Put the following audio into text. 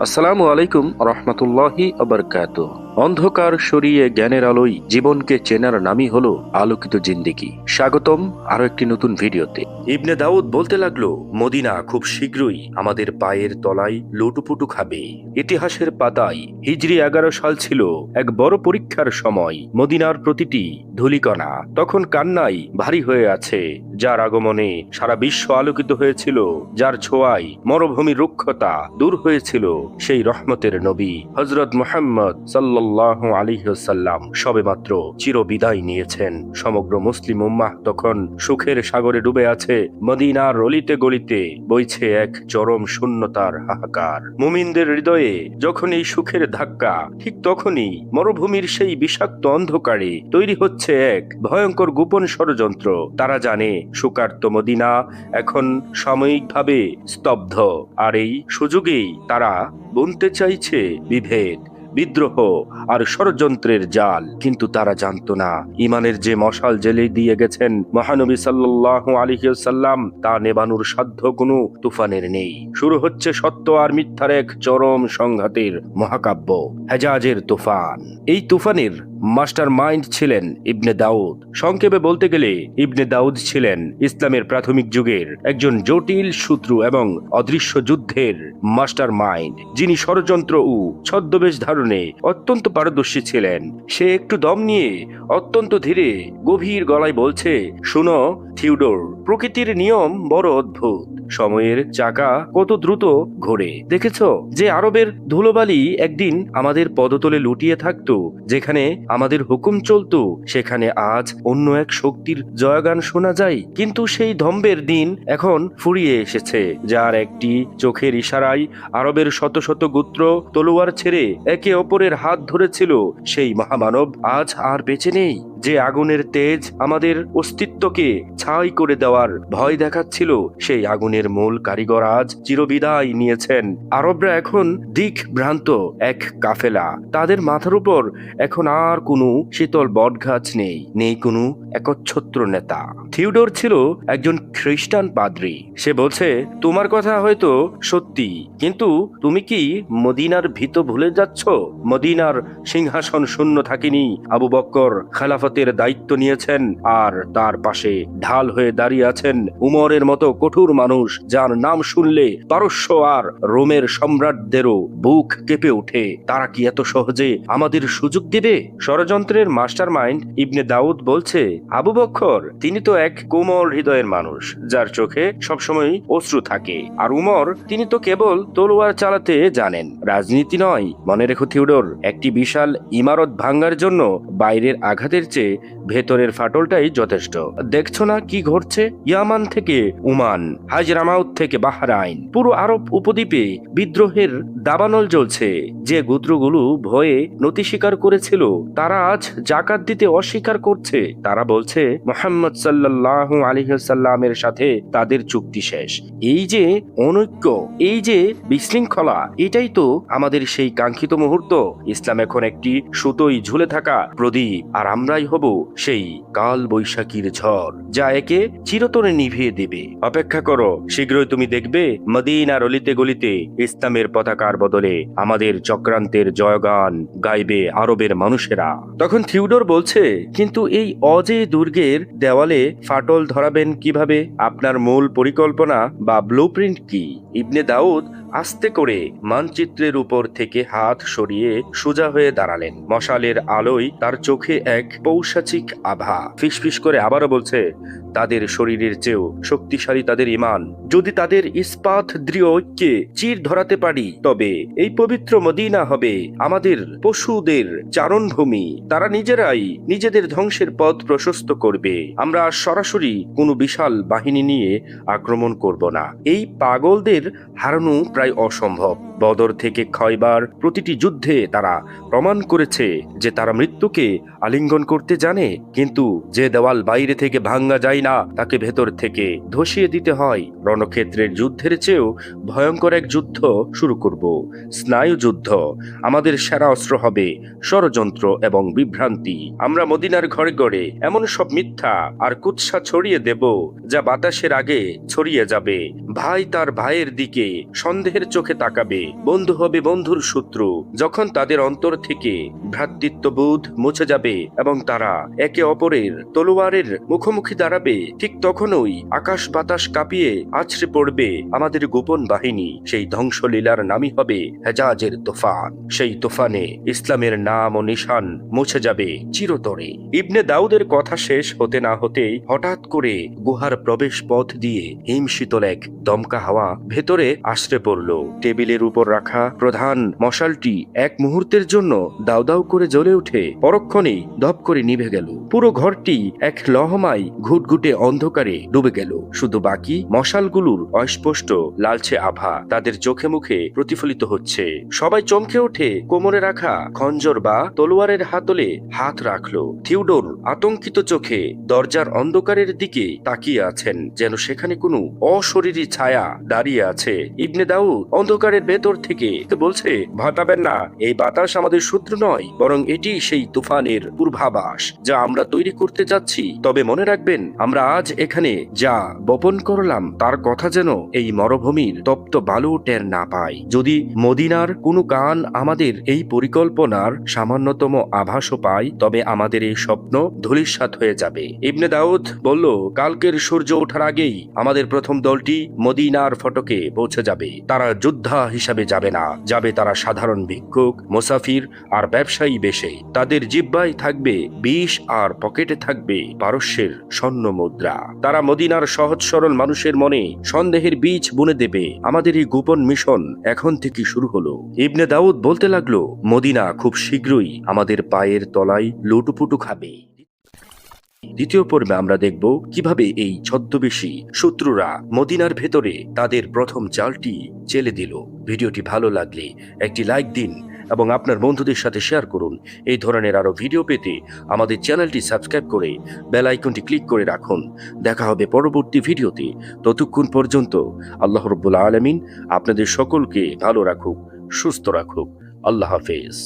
আসসালামু আলাইকুম রহমতুল্লাহি আবরকাত। অন্ধকার সরিয়ে জ্ঞানের আলোয় জীবনকে চেনার নামই হলো আলোকিত জিন্দেগি। স্বাগতম আরো একটি নতুন ভিডিওতে। ইবনে দাউদ বলতে লাগলো, মদিনা খুব শীঘ্রই আমাদের পায়ের তলায় লুটুপুটু খাবে। ইতিহাসের পাতায় হিজরি 11 সাল ছিল এক বড় পরীক্ষার সময়। মদিনার প্রতিটি ধূলিকণা তখন কান্নায় ভারী হয়ে আছে। যার আগমনে সারা বিশ্ব আলোকিত হয়েছিল, যার ছোঁয়ায় মরুভূমির রুক্ষতা দূর হয়েছিল, সেই রহমতের নবী হযরত মুহাম্মদ সাল্লাল্লাহু আলাইহি ওয়াসাল্লাম সবেমাত্র চিরবিদায় নিয়েছেন। সমগ্র মুসলিম উম্মাহ তখন সুখের সাগরে ডুবে আছে। মদিনার অলিতে গলিতে বইছে এক চরম শূন্যতার হাহাকার। মুমিনদের হৃদয়ে যখন এই সুখের ধাক্কা, ঠিক তখনই মরুভূমির সেই বিষাক্ত অন্ধকারে তৈরি হচ্ছে এক ভয়ঙ্কর গোপন ষড়যন্ত্র। তারা জানে শোকার্ত মদিনা এখন সাময়িকভাবে স্তব্ধ, আর এই সুযোগেই তারা বুনতে চাইছে বিভেদ, বিদ্রোহ আর ষড়যন্ত্রের জাল। কিন্তু তারা জানতো না, ইমানের যে মশাল জেলে দিয়ে গেছেন মহানবী সাল্লাল্লাহু আলাইহি ওয়াসাল্লাম, তা নেবানোর সাধ্য কোনো তুফানের নেই। শুরু হচ্ছে সত্য আর মিথ্যার এক চরম সংঘাতের মহাকাব্য, হেজাজের তুফান। এই তুফানের মাস্টার মাইন্ড ছিলেন ইবনে দাউদ। সংক্ষেপে বলতে গেলে ইবনে দাউদ ছিলেন ইসলামের প্রাথমিক যুগের একজন জটিল শত্রু এবং অদৃশ্য যুদ্ধের মাস্টার মাইন্ড, যিনি ষড়যন্ত্র ও ছদ্মবেশ ধারণে অত্যন্ত পারদর্শী ছিলেন। সে একটু দম নিয়ে অত্যন্ত ধীরে গভীর গলায় বলছে, শুনো থিওডোর, প্রকৃতির নিয়ম বড় অদ্ভুত। সময়ের চাকা কত দ্রুত ঘোরে দেখেছো? যে আরবের ধুলোবালি একদিন আমাদের পদতলে লুটিয়ে থাকতো, যেখানে আমাদের হুকুম চলতো, সেখানে আজ অন্য এক শক্তির জয়গান শোনা যায়। কিন্তু সেই ধম্বের দিন এখন ফুরিয়ে এসেছে, যার একটি চোখের ইশারায় আরবের শত শত গোত্র তলোয়ার ছেড়ে একে অপরের হাত ধরেছিল। সেই মহামানব আজ আর বেঁচে নেই। যে আগুনের তেজ আমাদের অস্তিত্বকে ছাই করে দেওয়ার ভয় দেখাচ্ছিল, সেই আগুনের মূল কারিগর আজ চিরবিদায় নিয়েছেন। আরবরা এখন দিক ভ্রান্ত এক কাফেলা। তাদের মাথার উপর এখন আর কোনো শীতল বটগাছ নেই, নেই কোনো একচ্ছত্র নেতা। থিওডোর ছিল একজন খ্রিস্টান পাদ্রী। সে বলছে, তোমার কথা হয়তো সত্যি, কিন্তু তুমি কি মদিনার ভীত ভুলে যাচ্ছ? মদিনার সিংহাসন শূন্য থাকেনি। আবু বকর খেলাফতের দায়িত্ব নিয়েছেন, আর তার পাশে ঢাল হয়ে দাঁড়িয়ে আছেন উমরের মতো কঠোর মানুষ, যার নাম শুনলে পারস্য আর রোমের সম্রাটদেরও বুক কেঁপে ওঠে। তারা কি এত সহজে আমাদের সুযোগ দেবে? ষড়যন্ত্রের মাস্টার মাইন্ড ইবনে দাউদ বলছে, আবু বকর তিনি তো এক কোমল হৃদয়ের মানুষ, যার চোখে সবসময় অশ্রু থাকে। আর উমর তিনি তো কেবল তলোয়ার চালাতে জানেন, রাজনীতি নয়। মনে রেখো থিওডোর, একটি বিশাল ইমারত ভাঙ্গার জন্য বাইরের আঘাতের চেয়ে ভেতরের ফাটলটাই যথেষ্ট। দেখছো না কি ঘটছে? ইয়ামান থেকে ওমান, হাজরামাউত থেকে বাহরাইন, পুরো আরব উপদ্বীপে বিদ্রোহের দাবানল জ্বলছে। যে গোত্রগুলো ভয়ে নতি স্বীকার করেছিল, তারা আজ জাকাত দিতে অস্বীকার করছে। তারা বলছে মুহাম্মদ সাল্লাল্লাহু আলাইহি ওয়াসাল্লামের সাথে তাদের চুক্তি শেষ। এই যে অনৈক্য, এই যে বিশৃঙ্খলা, এটাই তো আমাদের সেই কাঙ্ক্ষিত মুহূর্ত। ইসলাম এখন একটি সুতোই ঝুলে থাকা প্রদীপ, আর আমরাই হব সেই কাল বৈশাখীর ঝড়, যা একে চিরতরে নিভিয়ে দেবে। অপেক্ষা করো, শীঘ্রই তুমি দেখবে মদিনার অলিতে গলিতে ইসলামের পতাকার বদলে আমাদের চক্রান্তের জয়গান গাইবে আরবের মানুষেরা। তখন থিওডোর বলছে, কিন্তু এই অজেয় দুর্গের দেওয়ালে ফাটল ধরাবেন কিভাবে? আপনার মূল পরিকল্পনা বা ব্লুপ্রিন্ট কি? ইবনে দাউদ আস্তে করে মানচিত্রের উপর থেকে হাত সরিয়ে সোজা হয়ে দাঁড়ালেন। মশালের আলোয় তার চোখে এক পৌশাচিক আভা। ফিসফিস করে আবারও বলছে, তাদের শরীরের চেয়েও শক্তিশালী তাদের ঈমান। যদি তাদের ইস্পাত দৃঢ় ঐক্যে চির ধরাতে পারি, তবে এই পবিত্র মদিনা হবে আমাদের পশুদের চারণভূমি। তারা নিজেরাই নিজেদের ধ্বংসের পথ প্রশস্ত করবে। আমরা সরাসরি কোনো বিশাল বাহিনী নিয়ে আক্রমণ করব না। এই পাগলদের হারানো প্রায় অসম্ভব। বদর থেকে খয়বার প্রতিটি যুদ্ধে তারা প্রমাণ করেছে যে তারা মৃত্যুকে আলিঙ্গন করতে জানে, কিন্তু যে দেওয়াল বাইরে থেকে ভাঙ্গা যায় না তাকে ভেতর থেকে ধসিয়ে দিতে হয়। রণক্ষেত্রের যুদ্ধের চেয়েও ভয়ঙ্কর এক যুদ্ধ শুরু করব, স্নায়ু যুদ্ধ। আমাদের সেরা অস্ত্র হবে ষড়যন্ত্র এবং বিভ্রান্তি। আমরা মদিনার ঘরে ঘরে এমন সব মিথ্যা আর কুৎসা ছড়িয়ে দেব যা বাতাসের আগে ছড়িয়ে যাবে। ভাই তার ভাইয়ের দিকে সন্দেহের চোখে তাকাবে, বন্ধু হবে বন্ধুর শত্রু। যখন তাদের অন্তর থেকে ভ্রাতৃত্ববোধ মুছে যাবে এবং তারা একে অপরের তলোয়ারের মুখোমুখি দাঁড়াবে, ঠিক তখনই আকাশ বাতাস কাঁপিয়ে আছড়ে পড়বে আমাদের গোপন বাহিনী। সেই ধ্বংসলীলার নামই হবে হেজাজের তুফান। সেই তুফানে ইসলামের নাম ও নিশান মুছে যাবে চিরতরে। ইবনে দাউদের কথা শেষ হতে না হতেই হঠাৎ করে গুহার প্রবেশ পথ দিয়ে হিমশীতল এক দমকা হাওয়া ভেতরে আশ্রে পড়ল। টেবিলের উপর রাখা প্রধান মশালটি এক মুহূর্তের জন্য দাউ দাউ করে জ্বলে উঠে পরক্ষণেই ধপ করে নিভে গেল। পুরো ঘরটি এক লহমায় ঘুটঘুটে অন্ধকারে ডুবে গেল। শুধু বাকি মশালগুলোর অস্পষ্ট লালচে আভা তাদের চোখে মুখে প্রতিফলিত হচ্ছে। সবাই চমকে ওঠে, কোমরে রাখা খঞ্জর বা তলোয়ারের হাতলে হাত রাখলো। থিওডোর আতঙ্কিত চোখে দরজার অন্ধকারের দিকে তাকিয়ে আছেন, যেন সেখানে কোনো অশরীরী ছায়া দাঁড়িয়ে আছে। ইবনে দাউদ অন্ধকারের ভেতর থেকে বলছে, ভাটাবেন না, এই বাতাস আমাদের শত্রু নয়, বরং এটি সেই তুফানের পূর্বাভাস যা আমরা তৈরি করতে যাচ্ছি। তবে মনে রাখবেন, আমরা আজ এখানে যা বপন করলাম তার কথা যেন এই মরুভূমির তপ্ত বালু টের না পায়। যদি মদিনার কোনো কান আমাদের এই পরিকল্পনার সামান্যতম আভাসও পায়, তবে আমাদের এই স্বপ্ন ধূলিসাৎ হয়ে যাবে। ইবনে দাউদ বলল, কালকের সূর্য ওঠার আগেই আমাদের প্রথম দলটি মদিনার ফটকে পৌঁছে যাবে। তারা যোদ্ধা হিসাবে যাবে না, যাবে তারা সাধারণ ভিক্ষুক, মুসাফির আর ব্যবসায়ী বেশে। তাদের জিহ্বায় থাকবে বিষ আর পকেটে থাকবে পারস্যের স্বর্ণ মুদ্রা। তারা মদিনার সহজ সরল মানুষের মনে সন্দেহের বীজ বুনে দেবে। আমাদের এই গোপন মিশন এখন থেকে শুরু হলো। ইবনে দাউদ বলতে লাগলো, মদিনা খুব শীঘ্রই আমাদের পায়ের তলায় লুটুপুটু খাবে। দ্বিতীয় পর্বে আমরা দেখব কিভাবে এই ছদ্মবেশী শত্রুরা মদিনার ভেতরে তাদের প্রথম জালটি চেলে দিল। ভিডিওটি ভালো লাগলে একটি লাইক দিন এবং আপনার বন্ধুদের সাথে শেয়ার করুন। এই ধরনের আরো ভিডিও পেতে আমাদের চ্যানেলটি সাবস্ক্রাইব করে বেল আইকনটি ক্লিক করে রাখুন। দেখা হবে পরবর্তী ভিডিওতে। ততক্ষণ পর্যন্ত আল্লাহ রাব্বুল আলামিন আপনাদের সকলকে ভালো রাখুক, সুস্থ রাখুক। আল্লাহ হাফেজ।